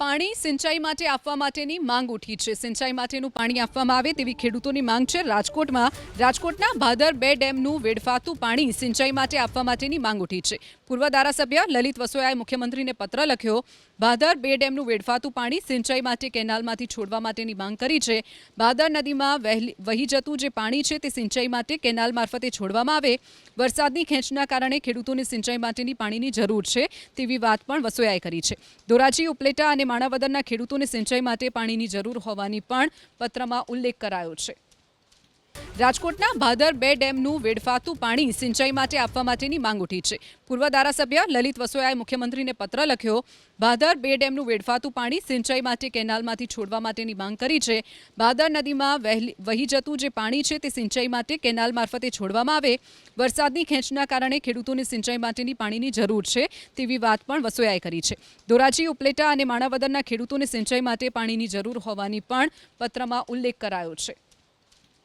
પાણી સિંચાઈ માટે આપવા માટેની માંગ ઉઠી છે। સિંચાઈ માટેનું પાણી આપવામાં આવે તેવી ખેડૂતોની માંગ છે। રાજકોટના ભાદર 2 ડેમનું વેડફાતું પાણી સિંચાઈ માટે આપવા માટેની માંગ ઉઠી છે। પૂર્વ ધારાસભ્ય લલિત વસોયાએ મુખ્યમંત્રીને પત્ર લખ્યો। ભાદર 2 ડેમનું વેડફાતું પાણી સિંચાઈ માટે કેનાલમાંથી છોડવા માટેની માંગ કરી છે। ભાદર નદીમાં વહી જતું જે પાણી છે તે સિંચાઈ માટે કેનાલ મારફતે છોડવામાં આવે। વરસાદની ખેંચના કારણે ખેડૂતોને સિંચાઈ માટેની પાણીની જરૂર છે તેવી વાત પણ વસોયાએ કરી છે। ધોરાજી, ઉપલેટા અને માણાવદરના ખેડૂતોને સિંચાઈ માટે પાણીની જરૂર હોવાની પણ પત્રમાં ઉલ્લેખ કરાયો છે। રાજકોટના ભાદર 2 ડેમનું વેડફાતું પાણી સિંચાઈ માટે આપવા માટેની માંગ ઉઠી છે। પૂર્વ ધારાસભ્ય લલિત વસોયાએ મુખ્યમંત્રીને પત્ર લખ્યો। ભાદર 2 ડેમનું વેડફાતું પાણી સિંચાઈ માટે કેનાલમાંથી છોડવા માટેની માંગ કરી છે। ભાદર નદીમાં વહી જતું જે પાણી છે તે સિંચાઈ માટે કેનાલ મારફતે છોડવામાં આવે। વરસાદની ખેંચના કારણે ખેડૂતોને સિંચાઈ માટેની પાણીની જરૂર છે તેવી વાત પણ વસોયાએ કરી છે। ધોરાજી, ઉપલેટા અને માણાવદરના ખેડૂતોને સિંચાઈ માટે પાણીની જરૂર હોવાની પણ પત્રમાં ઉલ્લેખ કરાયો છે।